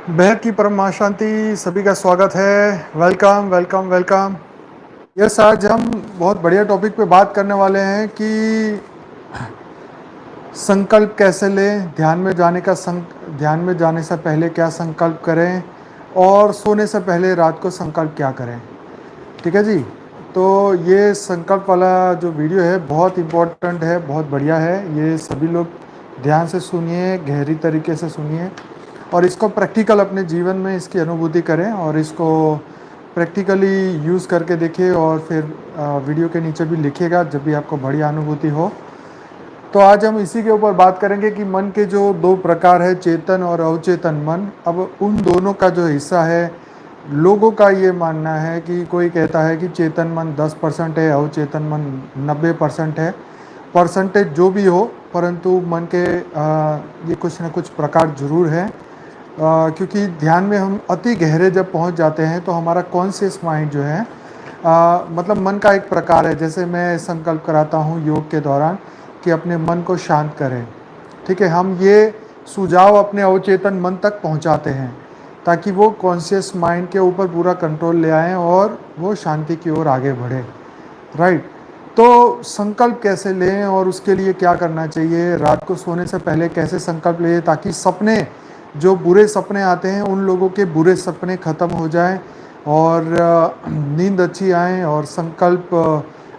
बेहद की परम शांति सभी का स्वागत है। Welcome welcome welcome. यस, आज हम बहुत बढ़िया टॉपिक पे बात करने वाले हैं कि संकल्प कैसे लें, ध्यान में जाने से पहले क्या संकल्प करें और सोने से पहले रात को संकल्प क्या करें। ठीक है जी। तो ये संकल्प वाला जो वीडियो है बहुत इम्पोर्टेंट है, बहुत बढ़िया है। ये सभी लोग ध्यान से सुनिए, गहरी तरीके से सुनिए और इसको प्रैक्टिकल अपने जीवन में इसकी अनुभूति करें और इसको प्रैक्टिकली यूज़ करके देखिए और फिर वीडियो के नीचे भी लिखिएगा जब भी आपको बढ़िया अनुभूति हो। तो आज हम इसी के ऊपर बात करेंगे कि मन के जो दो प्रकार है, चेतन और अवचेतन मन। अब उन दोनों का जो हिस्सा है, लोगों का ये मानना है कि कोई कहता है कि चेतन मन 10% है, अवचेतन मन 90% है। परसेंटेज जो भी हो, परंतु मन के ये कुछ ना कुछ प्रकार जरूर है। क्योंकि ध्यान में हम अति गहरे जब पहुंच जाते हैं तो हमारा कॉन्शियस माइंड जो है मतलब मन का एक प्रकार है। जैसे मैं संकल्प कराता हूँ योग के दौरान कि अपने मन को शांत करें। ठीक है, हम ये सुझाव अपने अवचेतन मन तक पहुँचाते हैं ताकि वो कॉन्शियस माइंड के ऊपर पूरा कंट्रोल ले आएँ और वो शांति की ओर आगे बढ़े। राइट। तो संकल्प कैसे लें और उसके लिए क्या करना चाहिए, रात को सोने से पहले कैसे संकल्प लें ताकि सपने, जो बुरे सपने आते हैं उन लोगों के बुरे सपने ख़त्म हो जाएं और नींद अच्छी आए और संकल्प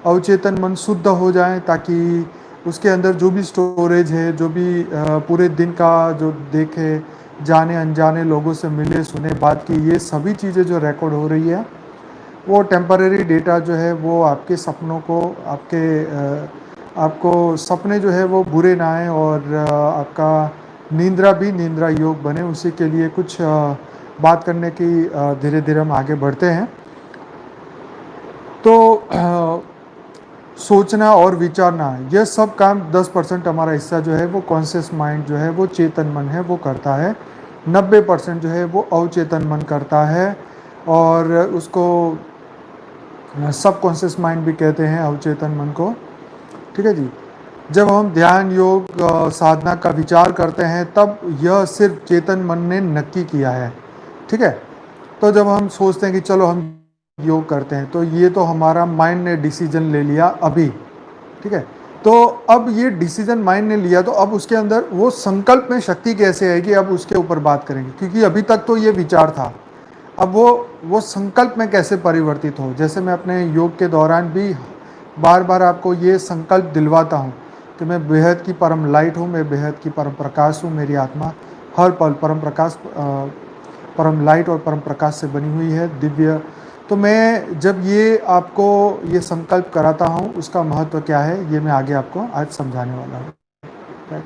अवचेतन मन शुद्ध हो जाए, ताकि उसके अंदर जो भी स्टोरेज है, जो भी पूरे दिन का जो देखे, जाने अनजाने लोगों से मिले सुने बात की, ये सभी चीज़ें जो रिकॉर्ड हो रही है वो टेम्परेरी डेटा जो है वो आपके सपनों को, आपको सपने जो है वो बुरे ना आए और आपका निंद्रा योग बने। उसी के लिए कुछ बात करने की धीरे धीरे हम आगे बढ़ते हैं। तो सोचना और विचारना, यह सब काम 10% हमारा हिस्सा जो है वो कॉन्शियस माइंड जो है वो चेतन मन है वो करता है। 90% जो है वो अवचेतन मन करता है और उसको सब कॉन्शियस माइंड भी कहते हैं, अवचेतन मन को। ठीक है जी। जब हम ध्यान योग साधना का विचार करते हैं तब यह सिर्फ चेतन मन ने नक्की किया है। ठीक है। तो जब हम सोचते हैं कि चलो हम योग करते हैं तो ये तो हमारा माइंड ने डिसीजन ले लिया अभी। ठीक है। तो अब ये डिसीजन माइंड ने लिया तो अब उसके अंदर वो संकल्प में शक्ति कैसे आएगी, अब उसके ऊपर बात करेंगे। क्योंकि अभी तक तो ये विचार था, अब वो संकल्प में कैसे परिवर्तित हो। जैसे मैं अपने योग के दौरान भी बार बार आपको ये संकल्प दिलवाता हूँ कि मैं बेहद की परम लाइट हूँ, मैं बेहद की परम प्रकाश हूँ, मेरी आत्मा हर पल परम प्रकाश, परम लाइट और परम प्रकाश से बनी हुई है, दिव्य। तो मैं जब ये आपको ये संकल्प कराता हूँ उसका महत्व क्या है ये मैं आगे आपको आज समझाने वाला हूँ।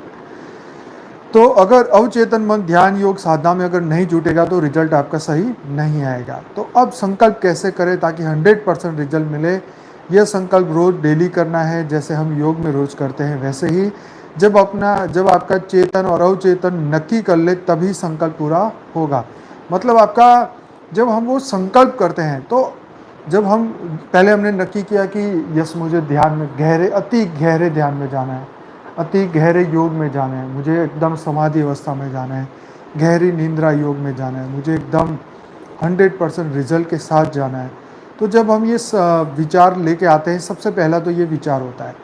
तो अगर अवचेतन मन ध्यान योग साधना में अगर नहीं जुटेगा तो रिजल्ट आपका सही नहीं आएगा। तो अब संकल्प कैसे करें ताकि 100% रिजल्ट मिले। यह संकल्प रोज डेली करना है, जैसे हम योग में रोज करते हैं वैसे ही। जब आपका चेतन और अवचेतन नक्की कर ले तभी संकल्प पूरा होगा। मतलब आपका जब हम वो संकल्प करते हैं तो जब हम पहले हमने नक्की किया कि यस मुझे ध्यान में गहरे, अति गहरे ध्यान में जाना है, अति गहरे योग में जाना है, मुझे एकदम समाधि अवस्था में जाना है, गहरी निंद्रा योग में जाना है, मुझे एकदम 100% रिजल्ट के साथ जाना है। तो जब हम ये विचार लेके आते हैं, सबसे पहला तो ये विचार होता है।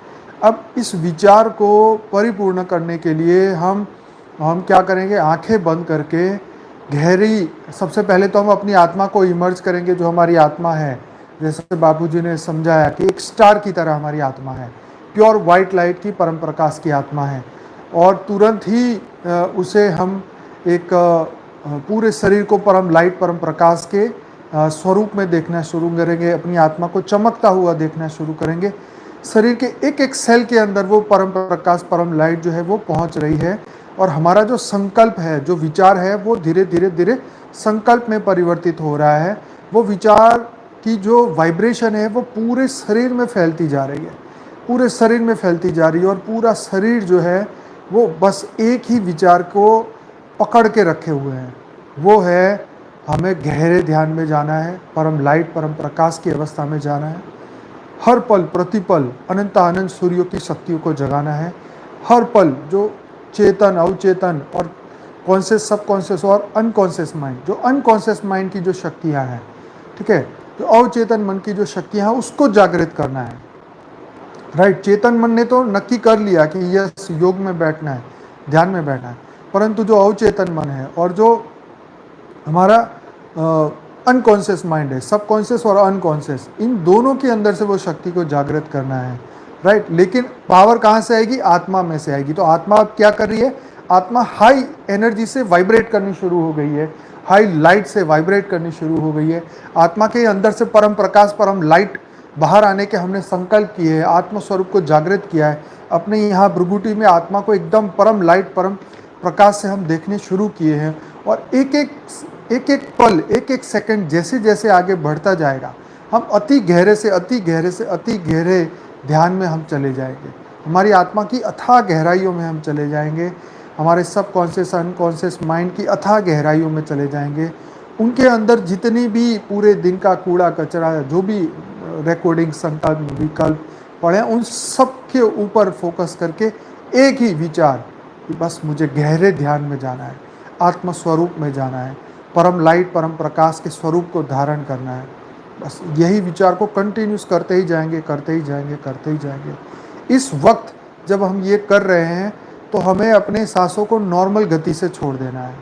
अब इस विचार को परिपूर्ण करने के लिए हम क्या करेंगे, आंखें बंद करके गहरी, सबसे पहले तो हम अपनी आत्मा को इमर्ज करेंगे। जो हमारी आत्मा है, जैसे बापूजी ने समझाया कि एक स्टार की तरह हमारी आत्मा है, प्योर वाइट लाइट की परम प्रकाश की आत्मा है। और तुरंत ही उसे हम एक पूरे शरीर को परम लाइट परम प्रकाश के स्वरूप में देखना शुरू करेंगे, अपनी आत्मा को चमकता हुआ देखना शुरू करेंगे। शरीर के एक एक सेल के अंदर वो परम प्रकाश परम लाइट जो है वो पहुंच रही है और हमारा जो संकल्प है, जो विचार है, वो धीरे धीरे धीरे संकल्प में परिवर्तित हो रहा है। वो विचार की जो वाइब्रेशन है वो पूरे शरीर में फैलती जा रही है, पूरे शरीर में फैलती जा रही है और पूरा शरीर जो है वो बस एक ही विचार को पकड़ के रखे हुए हैं। वो है हमें गहरे ध्यान में जाना है, परम लाइट परम प्रकाश की अवस्था में जाना है, हर पल प्रतिपल अनंत अनंत सूर्यों की शक्तियों को जगाना है। हर पल जो चेतन अवचेतन और कॉन्शियस, सब कॉन्शियस और अनकॉन्शियस माइंड। जो अनकॉन्शियस माइंड की जो शक्तियाँ हैं, ठीक है, जो अवचेतन मन की जो शक्तियाँ हैं उसको जागृत करना है, राइट। चेतन मन ने तो नक्की कर लिया कि यस योग में बैठना है, ध्यान में बैठना है, परंतु जो अवचेतन मन है और जो हमारा अनकॉन्शियस माइंड है, सब कॉन्शियस और अनकॉन्शियस, इन दोनों के अंदर से वो शक्ति को जागृत करना है, राइट। लेकिन पावर कहाँ से आएगी? आत्मा में से आएगी। तो आत्मा अब क्या कर रही है? आत्मा हाई एनर्जी से वाइब्रेट करनी शुरू हो गई है, हाई लाइट से वाइब्रेट करनी शुरू हो गई है। आत्मा के अंदर से परम प्रकाश, परम लाइट बाहर आने के हमने संकल्प किए हैं, आत्म स्वरूप को जागृत किया है। अपने यहाँ भृगुटी में आत्मा को एकदम परम लाइट, परम प्रकाश से हम देखने शुरू किए हैं। और एक एक पल, एक एक सेकंड जैसे जैसे आगे बढ़ता जाएगा, हम अति गहरे से अति गहरे से अति गहरे ध्यान में हम चले जाएंगे। हमारी आत्मा की अथाह गहराइयों में हम चले जाएंगे, हमारे सब कॉन्शियस अनकॉन्शियस माइंड की अथाह गहराइयों में चले जाएंगे। उनके अंदर जितनी भी पूरे दिन का कूड़ा कचरा, जो भी रिकॉर्डिंग, संकल्प, विकल्प पड़े, उन सब के ऊपर फोकस करके एक ही विचार कि बस मुझे गहरे ध्यान में जाना है, आत्म स्वरूप में जाना है, परम लाइट, परम प्रकाश के स्वरूप को धारण करना है। बस यही विचार को कंटिन्यूस करते ही जाएंगे, करते ही जाएंगे, करते ही जाएंगे। इस वक्त जब हम ये कर रहे हैं तो हमें अपने सांसों को नॉर्मल गति से छोड़ देना है,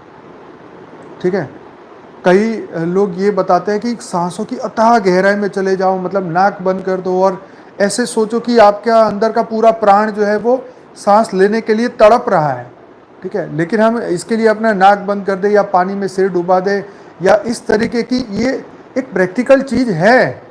ठीक है। कई लोग ये बताते हैं कि सांसों की अथाह गहराई में चले जाओ, मतलब नाक बंद कर दो और ऐसे सोचो कि आपका अंदर का पूरा प्राण जो है वो सांस लेने के लिए तड़प रहा है, ठीक है। लेकिन हम इसके लिए अपना नाक बंद कर दे या पानी में सिर डुबा दे या इस तरीके की, ये एक प्रैक्टिकल चीज़ है,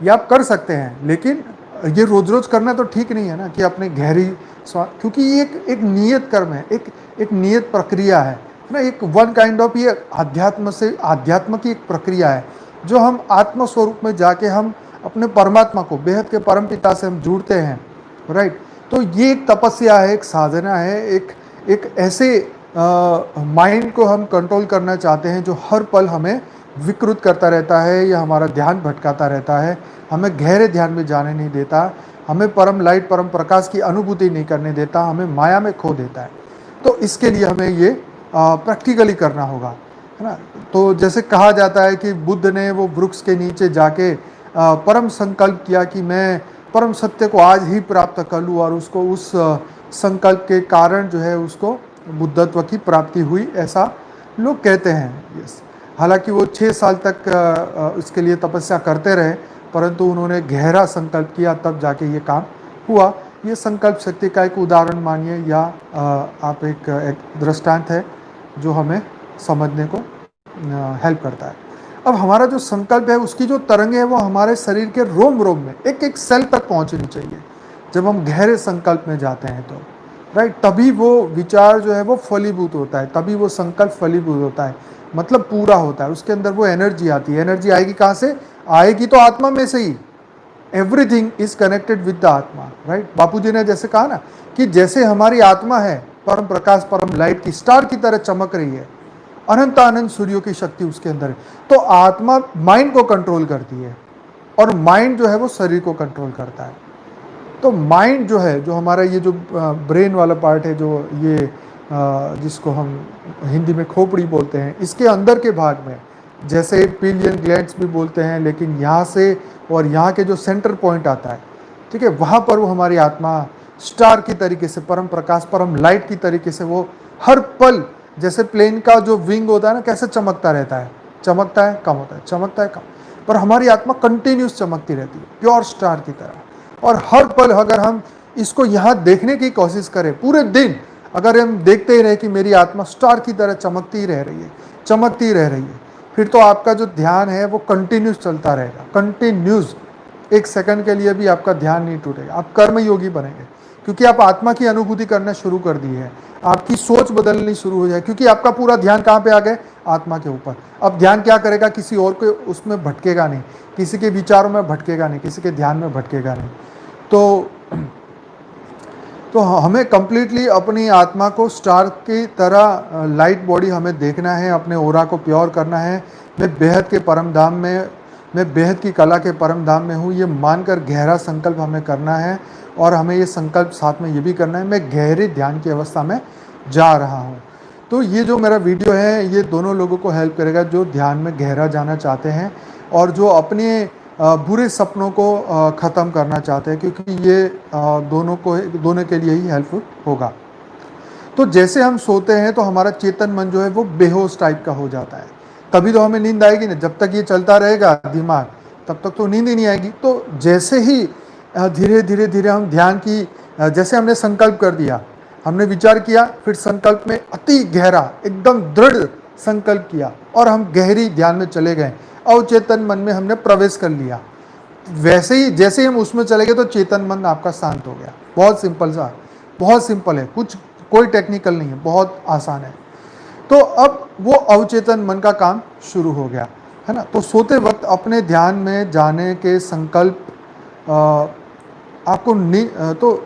ये आप कर सकते हैं, लेकिन ये रोज रोज करना तो ठीक नहीं है ना कि अपने गहरी क्योंकि ये एक नियत कर्म है, एक नियत प्रक्रिया है ना, एक वन काइंड ऑफ, ये आध्यात्म की एक प्रक्रिया है जो हम आत्म स्वरूप में जाके हम अपने परमात्मा को, बेहद के परम पिता से हम जुड़ते हैं, राइट। तो ये एक तपस्या है, एक साधना है, एक ऐसे माइंड को हम कंट्रोल करना चाहते हैं जो हर पल हमें विकृत करता रहता है या हमारा ध्यान भटकाता रहता है, हमें गहरे ध्यान में जाने नहीं देता, हमें परम लाइट, परम प्रकाश की अनुभूति नहीं करने देता, हमें माया में खो देता है। तो इसके लिए हमें ये प्रैक्टिकली करना होगा, है ना। तो जैसे कहा जाता है कि बुद्ध ने वो वृक्ष के नीचे जाके परम संकल्प किया कि मैं परम सत्य को आज ही प्राप्त कर लूँ, और उसको उस संकल्प के कारण जो है उसको बुद्धत्व की प्राप्ति हुई, ऐसा लोग कहते हैं। यस, हालांकि वो 6 साल तक इसके लिए तपस्या करते रहे, परंतु उन्होंने गहरा संकल्प किया, तब जाके ये काम हुआ। ये संकल्प शक्ति का एक उदाहरण मानिए, या आप एक दृष्टांत है जो हमें समझने को हेल्प करता है। अब हमारा जो संकल्प है उसकी जो तरंगे है वो हमारे शरीर के रोम रोम में, एक एक सेल तक पहुंचनी चाहिए। जब हम गहरे संकल्प में जाते हैं तो राइट, तभी वो विचार जो है वो फलीभूत होता है, तभी वो संकल्प फलीभूत होता है, मतलब पूरा होता है, उसके अंदर वो एनर्जी आती है। एनर्जी आएगी कहाँ से? आएगी तो आत्मा में से ही। Everything is connected with the atma, right. Bapu ji ने जैसे कहा ना कि जैसे हमारी आत्मा है परम प्रकाश, परम लाइट की स्टार की तरह चमक रही है, अनंत अनंत सूर्यों की शक्ति उसके अंदर है, तो आत्मा माइंड को कंट्रोल करती है और माइंड जो है वो शरीर को कंट्रोल करता है। तो माइंड जो है, जो हमारा ये जो ब्रेन वाला पार्ट है, जो ये जिसको हम हिंदी में खोपड़ी बोलते हैं, इसके अंदर के भाग में जैसे पिलियन ग्लैंड्स भी बोलते हैं, लेकिन यहाँ से और यहाँ के जो सेंटर पॉइंट आता है, ठीक है, वहाँ पर वो हमारी आत्मा स्टार की तरीके से, परम प्रकाश, परम लाइट की तरीके से वो हर पल, जैसे प्लेन का जो विंग होता है ना, कैसे चमकता रहता है, चमकता है कम होता है, चमकता है कम, पर हमारी आत्मा कंटिन्यूस चमकती रहती है, प्योर स्टार की तरह। और हर पल अगर हम इसको यहाँ देखने की कोशिश करें, पूरे दिन अगर हम देखते ही रहे कि मेरी आत्मा स्टार की तरह चमकती ही रह रही है, चमकती रह रही है, फिर तो आपका जो ध्यान है वो कंटिन्यूस चलता रहेगा, कंटिन्यूस। एक सेकंड के लिए भी आपका ध्यान नहीं टूटेगा, आप कर्मयोगी बनेंगे, क्योंकि आप आत्मा की अनुभूति करना शुरू कर दी है, आपकी सोच बदलनी शुरू हो जाए, क्योंकि आपका पूरा ध्यान कहाँ पे आ गया? आत्मा के ऊपर। अब ध्यान क्या करेगा? किसी और के उसमें भटकेगा नहीं, किसी के विचारों में भटकेगा नहीं, किसी के ध्यान में भटकेगा नहीं। तो हमें कंप्लीटली अपनी आत्मा को स्टार की तरह लाइट बॉडी हमें देखना है, अपने ओरा को प्योर करना है। मैं बेहद के परम धाम में, मैं बेहद की कला के परम धाम में हूँ, ये मानकर गहरा संकल्प हमें करना है। और हमें ये संकल्प साथ में ये भी करना है, मैं गहरे ध्यान की अवस्था में जा रहा हूँ। तो ये जो मेरा वीडियो है ये दोनों लोगों को हेल्प करेगा, जो ध्यान में गहरा जाना चाहते हैं और जो अपने बुरे सपनों को ख़त्म करना चाहते हैं, क्योंकि ये दोनों के लिए ही हेल्पफुल होगा। तो जैसे हम सोते हैं तो हमारा चेतन मन जो है वो बेहोश टाइप का हो जाता है, तभी तो हमें नींद आएगी ना। जब तक ये चलता रहेगा दिमाग, तब तक तो नींद ही नहीं आएगी। तो जैसे ही धीरे धीरे धीरे हम ध्यान की, जैसे हमने संकल्प कर दिया, हमने विचार किया, फिर संकल्प में अति गहरा एकदम दृढ़ संकल्प किया और हम गहरी ध्यान में चले गए, अवचेतन मन में हमने प्रवेश कर लिया। वैसे ही जैसे ही हम उसमें चले गए तो चेतन मन आपका शांत हो गया। बहुत सिंपल सा, बहुत सिंपल है, कोई टेक्निकल नहीं है, बहुत आसान है। तो अब वो अवचेतन मन का काम शुरू हो गया, है ना। तो सोते वक्त अपने ध्यान में जाने के संकल्प आपको तो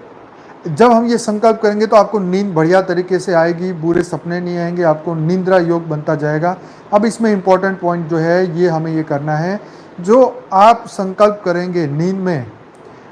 जब हम ये संकल्प करेंगे तो आपको नींद बढ़िया तरीके से आएगी, बुरे सपने नहीं आएंगे, आपको निंद्रा योग बनता जाएगा। अब इसमें इम्पोर्टेंट पॉइंट जो है ये हमें ये करना है, जो आप संकल्प करेंगे नींद में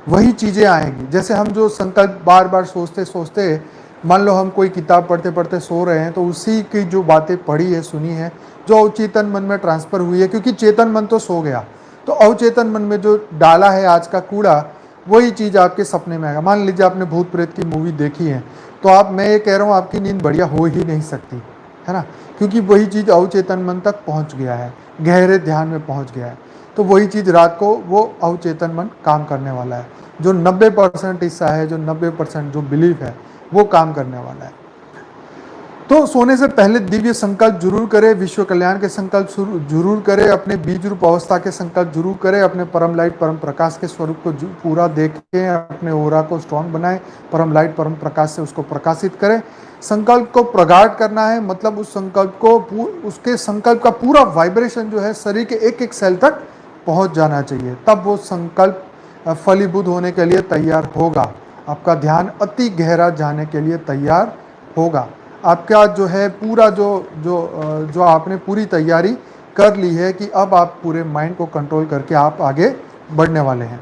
वही चीज़ें आएंगी। जैसे हम जो संकल्प बार बार सोचते सोचते, मान लो हम कोई किताब पढ़ते पढ़ते सो रहे हैं, तो उसी की जो बातें पढ़ी है, सुनी है, जो अवचेतन मन में ट्रांसफ़र हुई है, क्योंकि चेतन मन तो सो गया, तो अवचेतन मन में जो डाला है आज का कूड़ा, वही चीज़ आपके सपने में आएगा। मान लीजिए आपने भूत प्रेत की मूवी देखी है, तो मैं ये कह रहा हूँ आपकी नींद बढ़िया हो ही नहीं सकती, है ना, क्योंकि वही चीज़ अवचेतन मन तक पहुँच गया है, गहरे ध्यान में पहुँच गया है। तो वही चीज़ रात को वो अवचेतन मन काम करने वाला है। जो 90% हिस्सा है, जो 90% जो बिलीफ है, वो काम करने वाला है। तो सोने से पहले दिव्य संकल्प जरूर करें, विश्व कल्याण के संकल्प जरूर करें, अपने बीज रूप अवस्था के संकल्प जरूर करें, अपने परम लाइट परम प्रकाश के स्वरूप को पूरा देखें, अपने ओरा को स्ट्रांग बनाएं, परम लाइट परम प्रकाश से उसको प्रकाशित करें। संकल्प को प्रगाढ़ करना है, मतलब उस संकल्प को, उसके संकल्प का पूरा वाइब्रेशन जो है शरीर के एक एक सेल तक पहुंच जाना चाहिए, तब वो संकल्प फलीभूत होने के लिए तैयार होगा। आपका ध्यान अति गहरा जाने के लिए तैयार होगा। आपका जो है पूरा जो आपने पूरी तैयारी कर ली है कि अब आप पूरे माइंड को कंट्रोल करके आप आगे बढ़ने वाले हैं।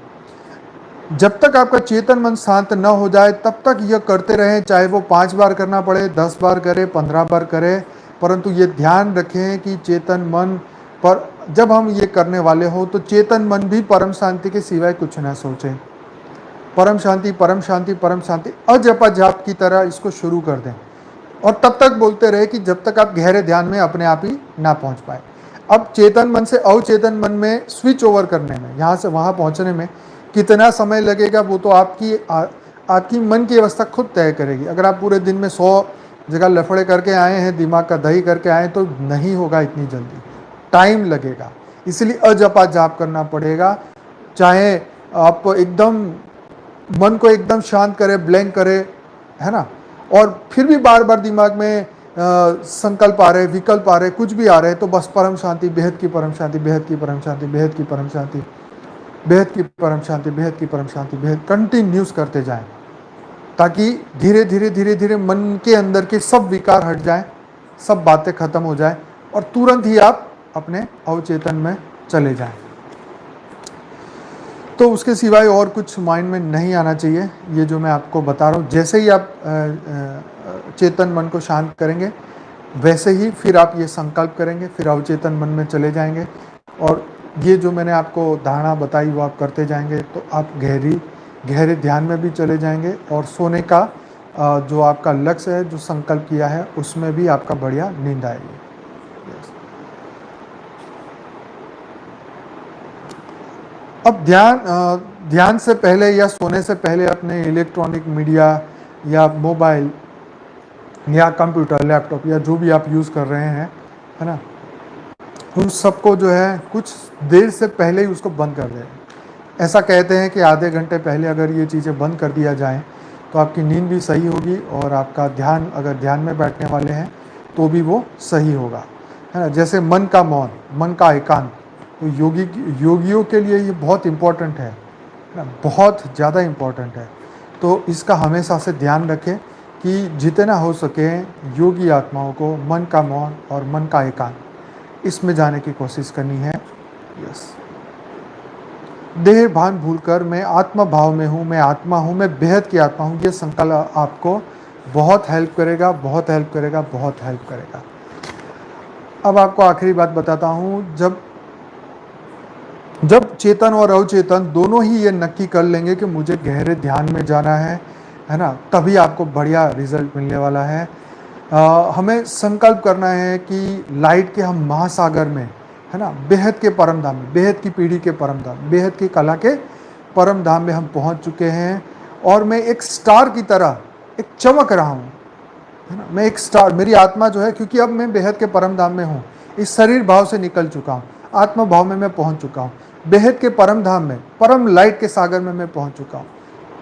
जब तक आपका चेतन मन शांत न हो जाए तब तक यह करते रहें, चाहे वो 5 बार करना पड़े, 10 बार करें, 15 बार करें, परंतु ये ध्यान रखें कि चेतन मन पर जब हम ये करने वाले हो तो चेतन मन भी परम शांति के सिवाय कुछ ना सोचे। परम शांति परम शांति परम शांति अजप जाप की तरह इसको शुरू कर दें और तब तक बोलते रहे कि जब तक आप गहरे ध्यान में अपने आप ही ना पहुंच पाए। अब चेतन मन से अवचेतन मन में स्विच ओवर करने में, यहाँ से वहाँ पहुँचने में कितना समय लगेगा वो तो आपकी मन की अवस्था खुद तय करेगी। अगर आप पूरे दिन में 100 जगह लफड़े करके आए हैं, दिमाग का दही करके आए, तो नहीं होगा इतनी जल्दी, टाइम लगेगा। इसलिए अजपा जाप करना पड़ेगा। चाहे आप एकदम मन को एकदम शांत करें, ब्लैंक करें, है ना, और फिर भी बार बार दिमाग में संकल्प आ रहे, विकल्प आ रहे, कुछ भी आ रहे, तो बस परम शांति, बेहद की परम शांति, बेहद की परम शांति, बेहद की परम शांति, बेहद की परम शांति, बेहद की परम शांति, बेहद कंटिन्यूस करते जाएं, ताकि धीरे धीरे धीरे धीरे मन के अंदर के सब विकार हट जाएं, सब बातें खत्म हो जाएं और तुरंत ही आप अपने अवचेतन में चले जाएं। तो उसके सिवाय और कुछ माइंड में नहीं आना चाहिए। ये जो मैं आपको बता रहा हूँ, जैसे ही आप चेतन मन को शांत करेंगे, वैसे ही फिर आप ये संकल्प करेंगे, फिर अवचेतन मन में चले जाएंगे और ये जो मैंने आपको धारणा बताई वो आप करते जाएंगे, तो आप गहरे ध्यान में भी चले जाएंगे और सोने का जो आपका लक्ष्य है, जो संकल्प किया है, उसमें भी आपका बढ़िया नींद आएगी। अब ध्यान से पहले या सोने से पहले अपने इलेक्ट्रॉनिक मीडिया या मोबाइल या कंप्यूटर, लैपटॉप या जो भी आप यूज़ कर रहे हैं, है ना, उन सबको जो है कुछ देर से पहले ही उसको बंद कर दें। ऐसा कहते हैं कि आधे घंटे पहले अगर ये चीज़ें बंद कर दिया जाए तो आपकी नींद भी सही होगी और आपका ध्यान, अगर ध्यान में बैठने वाले हैं तो भी वो सही होगा, है ना। जैसे मन का मौन, मन का एकांत, तो योगियों के लिए ये बहुत इम्पोर्टेंट है ना, बहुत ज़्यादा इम्पोर्टेंट है। तो इसका हमेशा से ध्यान रखें कि जितना हो सके योगी आत्माओं को मन का मौन और मन का एकांत, इसमें जाने की कोशिश करनी है। यस, देह भान भूलकर मैं आत्मा भाव में हूँ, मैं आत्मा हूँ, मैं बेहद की आत्मा हूँ, ये संकल्प आपको बहुत हेल्प करेगा, बहुत हेल्प करेगा, बहुत हेल्प करेगा। अब आपको आखिरी बात बताता हूँ, जब चेतन और अवचेतन दोनों ही ये नक्की कर लेंगे कि मुझे गहरे ध्यान में जाना है ना, तभी आपको बढ़िया रिजल्ट मिलने वाला है। हमें संकल्प करना है कि लाइट के हम महासागर में, है ना, बेहद के परम धाम में, बेहद की पीढ़ी के परम धाम, बेहद की कला के परम धाम में हम पहुंच चुके हैं। और मैं एक स्टार की तरह एक चमक रहा हूँ, है ना, मैं एक स्टार, मेरी आत्मा जो है, क्योंकि अब मैं बेहद के परम धाम में हूँ, इस शरीर भाव से निकल चुका हूँ, आत्मा भाव में मैं पहुंच चुका हूँ, बेहद के परम धाम में, परम लाइट के सागर में मैं पहुंच चुका हूँ,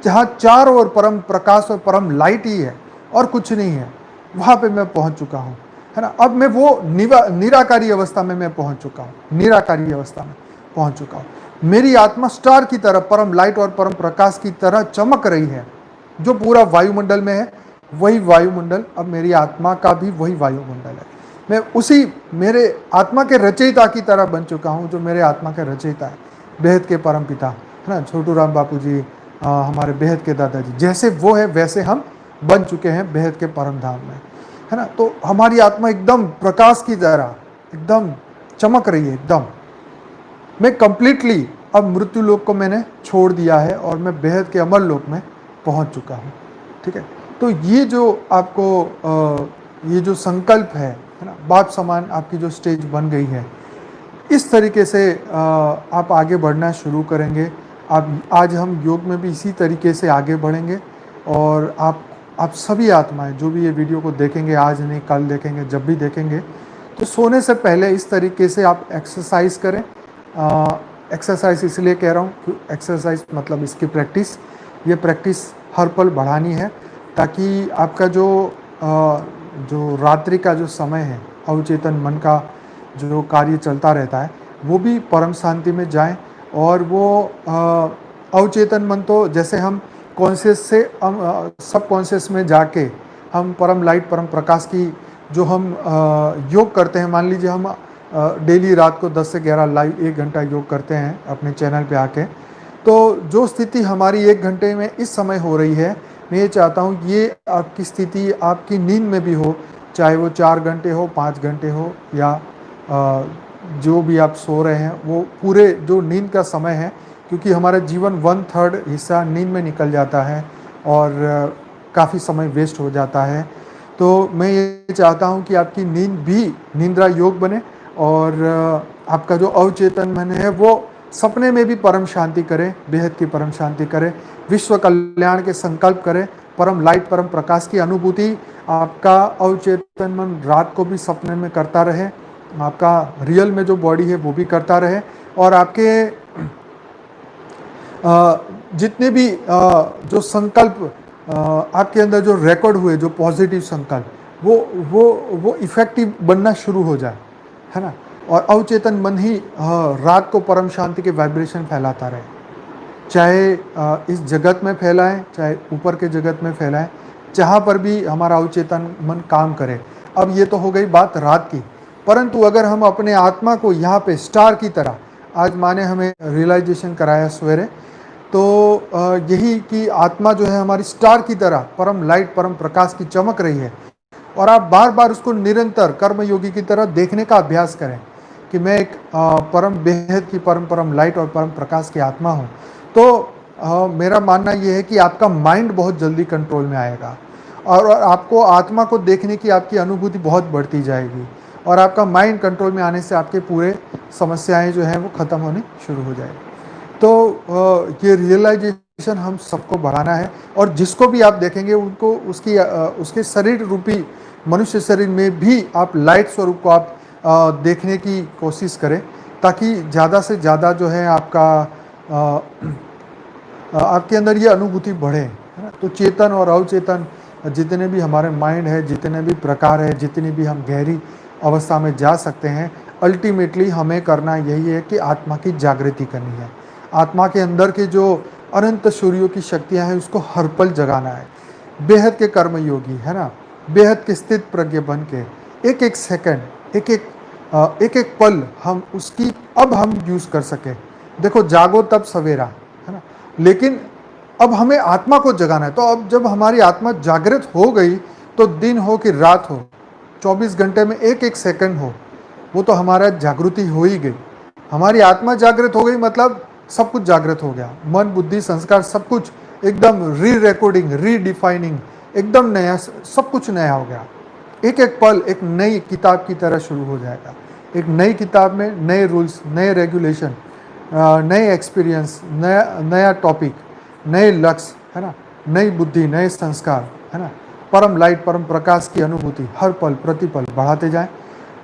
जहाँ चारों ओर परम प्रकाश और परम लाइट ही है और कुछ नहीं है, वहाँ पे मैं पहुंच चुका हूँ, है ना। अब मैं वो निराकारी अवस्था में मैं पहुंच चुका हूँ, निराकारी अवस्था में पहुंच चुका हूँ। मेरी आत्मा स्टार की तरह, परम लाइट और परम प्रकाश की तरह चमक रही है। जो पूरा वायुमंडल में है वही वायुमंडल अब मेरी आत्मा का भी वही वायुमंडल है। मैं उसी मेरे आत्मा के रचयिता की तरह बन चुका हूँ, जो मेरे आत्मा के रचयिता है, बेहद के परम पिता, है ना, छोटू राम बापू जी, हमारे बेहद के दादाजी, जैसे वो है वैसे हम बन चुके हैं बेहद के परम धाम में, है ना। तो हमारी आत्मा एकदम प्रकाश की तरह एकदम चमक रही है एकदम। मैं कंप्लीटली अब मृत्यु लोक को मैंने छोड़ दिया है और मैं बेहद के अमर लोक में पहुंच चुका हूँ, ठीक है। तो ये जो आपको ये जो संकल्प है ना, बाप समान आपकी जो स्टेज बन गई है, इस तरीके से आप आगे बढ़ना शुरू करेंगे। आज हम योग में भी इसी तरीके से आगे बढ़ेंगे। और आप सभी आत्माएं जो भी ये वीडियो को देखेंगे, आज नहीं कल देखेंगे, जब भी देखेंगे, तो सोने से पहले इस तरीके से आप एक्सरसाइज करें। एक्सरसाइज इसलिए कह रहा हूँ, एक्सरसाइज मतलब इसकी प्रैक्टिस, ये प्रैक्टिस हर पल बढ़ानी है, ताकि आपका जो रात्रि का जो समय है, अवचेतन मन का जो कार्य चलता रहता है, वो भी परम शांति में जाए। और वो अवचेतन मन तो जैसे हम कॉन्शियस से सब कॉन्शियस में जाके हम परम लाइट, परम प्रकाश की जो हम योग करते हैं, मान लीजिए हम डेली रात को 10 से 11 लाइव 1 घंटा योग करते हैं अपने चैनल पे आके, तो जो स्थिति हमारी 1 घंटे में इस समय हो रही है, मैं ये चाहता हूँ ये आपकी स्थिति आपकी नींद में भी हो, चाहे वो 4 घंटे हो, 5 घंटे हो, या जो भी आप सो रहे हैं, वो पूरे जो नींद का समय है, क्योंकि हमारा जीवन 1/3 हिस्सा नींद में निकल जाता है और काफ़ी समय वेस्ट हो जाता है। तो मैं ये चाहता हूँ कि आपकी नींद भी निंद्रा योग बने और आपका जो अवचेतन मन है वो सपने में भी परम शांति करे, बेहद की परम शांति करे, विश्व कल्याण के संकल्प करे, परम लाइट, परम प्रकाश की अनुभूति आपका अवचेतन मन रात को भी सपने में करता रहे, आपका रियल में जो बॉडी है वो भी करता रहे, और आपके जितने भी जो संकल्प आपके अंदर जो रिकॉर्ड हुए, जो पॉजिटिव संकल्प, वो इफेक्टिव बनना शुरू हो जाए, है ना। और अवचेतन मन ही रात को परम शांति के वाइब्रेशन फैलाता रहे, चाहे इस जगत में फैलाएं, चाहे ऊपर के जगत में फैलाएं, जहाँ पर भी हमारा अवचेतन मन काम करे। अब ये तो हो गई बात रात की, परंतु अगर हम अपने आत्मा को यहाँ पे स्टार की तरह, आज माने हमें रियलाइजेशन कराया सवेरे, तो यही कि आत्मा जो है हमारी स्टार की तरह परम लाइट, परम प्रकाश की चमक रही है, और आप बार बार उसको निरंतर कर्मयोगी की तरह देखने का अभ्यास करें कि मैं एक परम बेहद की परम लाइट और परम प्रकाश की आत्मा हूँ। तो मेरा मानना यह है कि आपका माइंड बहुत जल्दी कंट्रोल में आएगा, और आपको आत्मा को देखने की आपकी अनुभूति बहुत बढ़ती जाएगी, और आपका माइंड कंट्रोल में आने से आपके पूरे समस्याएं जो हैं वो ख़त्म होनी शुरू हो जाएगी। तो ये रियलाइजेशन हम सबको बढ़ाना है, और जिसको भी आप देखेंगे उनको उसके शरीर रूपी मनुष्य शरीर में भी आप लाइट स्वरूप को आप देखने की कोशिश करें, ताकि ज़्यादा से ज़्यादा जो है आपके अंदर ये अनुभूति बढ़े, है ना। तो चेतन और अवचेतन जितने भी हमारे माइंड है, जितने भी प्रकार है, जितनी भी हम गहरी अवस्था में जा सकते हैं, अल्टीमेटली हमें करना यही है कि आत्मा की जागृति करनी है। आत्मा के अंदर के जो अनंत सूर्यों की शक्तियां हैं उसको हर पल जगाना है। बेहद के कर्मयोगी, है ना, बेहद के स्थित प्रज्ञ बन के एक एक सेकंड, एक एक पल हम उसकी अब हम यूज़ कर सके। देखो, जागो तब सवेरा, है ना, लेकिन अब हमें आत्मा को जगाना है। तो अब जब हमारी आत्मा जागृत हो गई, तो दिन हो कि रात हो, 24 घंटे में एक एक सेकंड हो, वो तो हमारा जागृति हो ही गई। हमारी आत्मा जागृत हो गई मतलब सब कुछ जागृत हो गया। मन, बुद्धि, संस्कार सब कुछ एकदम री रिकॉर्डिंग, रीडिफाइनिंग, एकदम नया, सब कुछ नया हो गया। एक एक पल एक नई किताब की तरह शुरू हो जाएगा। एक नई किताब में नए रूल्स, नए रेगुलेशन, नए एक्सपीरियंस, नया टॉपिक, नए लक्ष्य, है ना, नई बुद्धि, नए संस्कार, है ना, परम लाइट, परम प्रकाश की अनुभूति हर पल प्रतिपल बढ़ाते जाएं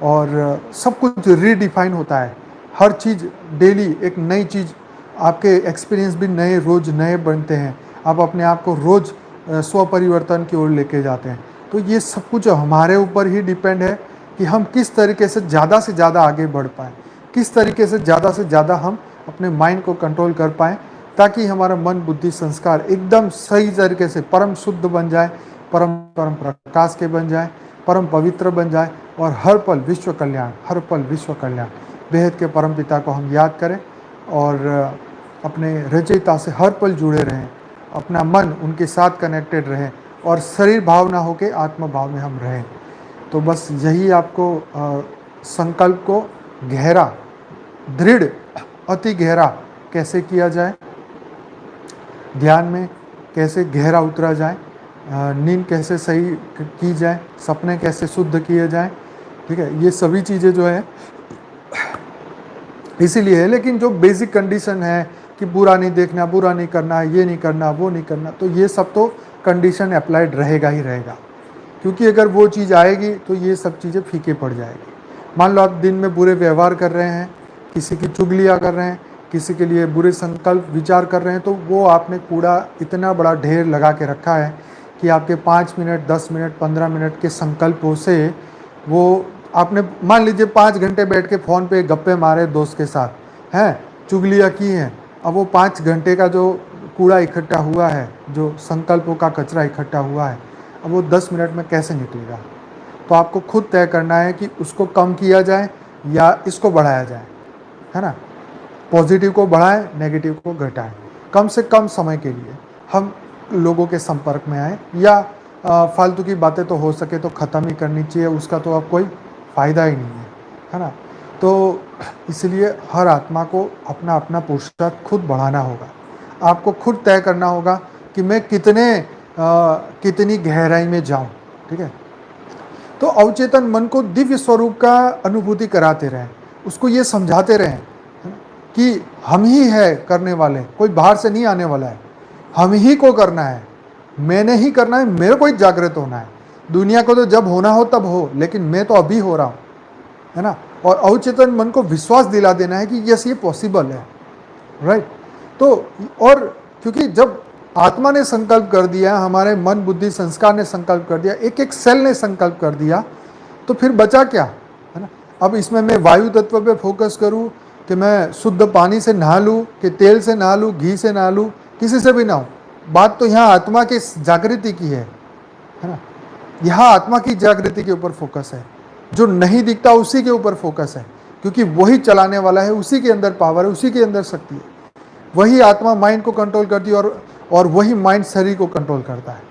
और सब कुछ रीडिफाइन होता है। हर चीज़ डेली एक नई चीज़, आपके एक्सपीरियंस भी नए रोज नए बनते हैं। आप अपने आप को रोज स्व परिवर्तन की ओर लेके जाते हैं। तो ये सब कुछ हमारे ऊपर ही डिपेंड है कि हम किस तरीके से ज़्यादा आगे बढ़ पाएँ, किस तरीके से ज़्यादा हम अपने माइंड को कंट्रोल कर पाएँ, ताकि हमारा मन, बुद्धि, संस्कार एकदम सही तरीके से परम शुद्ध बन जाए, परम प्रकाश के बन जाए, परम पवित्र बन जाए और हर पल विश्व कल्याण, हर पल विश्व कल्याण। बेहद के परम पिता को हम याद करें और अपने रचयिता से हर पल जुड़े रहें, अपना मन उनके साथ कनेक्टेड रहें और शरीर भाव ना होके आत्मा भाव में हम रहें। तो बस यही आपको संकल्प को गहरा, दृढ़, अति गहरा कैसे किया जाए, ध्यान में कैसे गहरा उतरा जाए, नींद कैसे सही की जाए, सपने कैसे शुद्ध किए जाएं, ठीक है, ये सभी चीज़ें जो है इसीलिए है। लेकिन जो बेसिक कंडीशन है कि बुरा नहीं देखना, बुरा नहीं करना, ये नहीं करना, वो नहीं करना, तो ये सब तो कंडीशन अप्लाइड रहेगा ही रहेगा, क्योंकि अगर वो चीज़ आएगी तो ये सब चीज़ें फीके पड़ जाएगी। मान लो आप दिन में बुरे व्यवहार कर रहे हैं, किसी की चुगलियाँ कर रहे हैं, किसी के लिए बुरे संकल्प विचार कर रहे हैं, तो वो आपने कूड़ा इतना बड़ा ढेर लगा के रखा है कि आपके 5 मिनट, 10 मिनट, 15 मिनट के संकल्पों से वो आपने मान लीजिए 5 घंटे बैठ के फ़ोन पे गप्पे मारे दोस्त के साथ, हैं, चुगलियाँ की हैं, अब वो 5 घंटे का जो कूड़ा इकट्ठा हुआ है, जो संकल्पों का कचरा इकट्ठा हुआ है, अब वो 10 मिनट में कैसे निकलेगा। तो आपको खुद तय करना है कि उसको कम किया जाए या इसको बढ़ाया जाए, है ना। पॉजिटिव को बढ़ाएं, नेगेटिव को घटाएं। कम से कम समय के लिए हम लोगों के संपर्क में आएँ, या फालतू की बातें तो हो सके तो ख़त्म ही करनी चाहिए, उसका तो अब कोई फ़ायदा ही नहीं है ना। तो इसलिए हर आत्मा को अपना अपना पुरुषार्थ खुद बढ़ाना होगा। आपको खुद तय करना होगा कि मैं कितनी गहराई में जाऊं, ठीक है। तो अवचेतन मन को दिव्य स्वरूप का अनुभूति कराते रहें, उसको ये समझाते रहें कि हम ही है करने वाले, कोई बाहर से नहीं आने वाला है, हम ही को करना है, मैंने ही करना है, मेरे को ही जागृत होना है। दुनिया को तो जब होना हो तब हो, लेकिन मैं तो अभी हो रहा हूँ, है ना। और अवचेतन मन को विश्वास दिला देना है कि यस ये पॉसिबल है, राइट। तो और क्योंकि जब आत्मा ने संकल्प कर दिया, हमारे मन, बुद्धि, संस्कार ने संकल्प कर दिया, एक एक सेल ने संकल्प कर दिया, तो फिर बचा क्या, है ना। अब इसमें मैं वायु तत्व पे फोकस करूँ कि मैं शुद्ध पानी से नहा लूँ, कि तेल से नहा लूँ, घी से नहा लूँ, किसी से भी नहाऊँ, बात तो यहाँ आत्मा की जागृति की है ना। यहाँ आत्मा की जागृति के ऊपर फोकस है, जो नहीं दिखता उसी के ऊपर फोकस है, क्योंकि वही चलाने वाला है, उसी के अंदर पावर है, उसी के अंदर शक्ति है। वही आत्मा माइंड को कंट्रोल करती है और वही माइंड शरीर को कंट्रोल करता है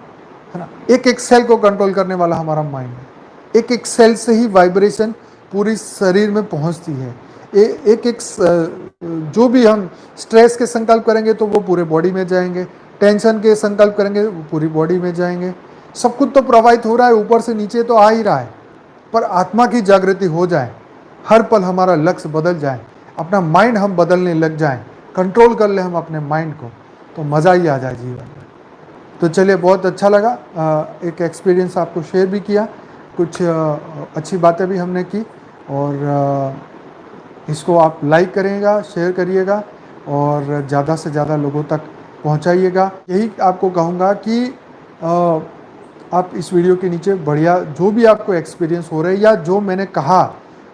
ना। एक एक सेल को कंट्रोल करने वाला हमारा माइंड है। एक एक सेल से ही वाइब्रेशन पूरी शरीर में पहुंचती है। एक एक जो भी हम स्ट्रेस के संकल्प करेंगे तो वो पूरे बॉडी में जाएंगे, टेंशन के संकल्प करेंगे वो पूरी बॉडी में जाएंगे। सब कुछ तो प्रवाहित हो रहा है, ऊपर से नीचे तो आ ही रहा है, पर आत्मा की जागृति हो जाए, हर पल हमारा लक्ष्य बदल जाए, अपना माइंड हम बदलने लग जाएं, कंट्रोल कर ले हम अपने माइंड को, तो मज़ा ही आ जाए जीवन में। तो चलिए, बहुत अच्छा लगा, एक एक्सपीरियंस आपको शेयर भी किया, कुछ अच्छी बातें भी हमने की, और इसको आप लाइक करिएगा, शेयर करिएगा और ज़्यादा से ज़्यादा लोगों तक पहुंचाइएगा। यही आपको कहूँगा कि आप इस वीडियो के नीचे बढ़िया जो भी आपको एक्सपीरियंस हो रहा है या जो मैंने कहा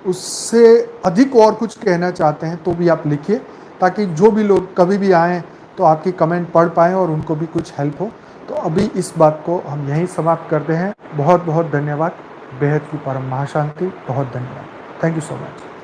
उससे अधिक और कुछ कहना चाहते हैं तो भी आप लिखिए, ताकि जो भी लोग कभी भी आएँ तो आपकी कमेंट पढ़ पाएँ और उनको भी कुछ हेल्प हो। तो अभी इस बात को हम यहीं समाप्त करते हैं। बहुत बहुत धन्यवाद। बेहद की परम महाशांति। बहुत धन्यवाद। Thank you so much.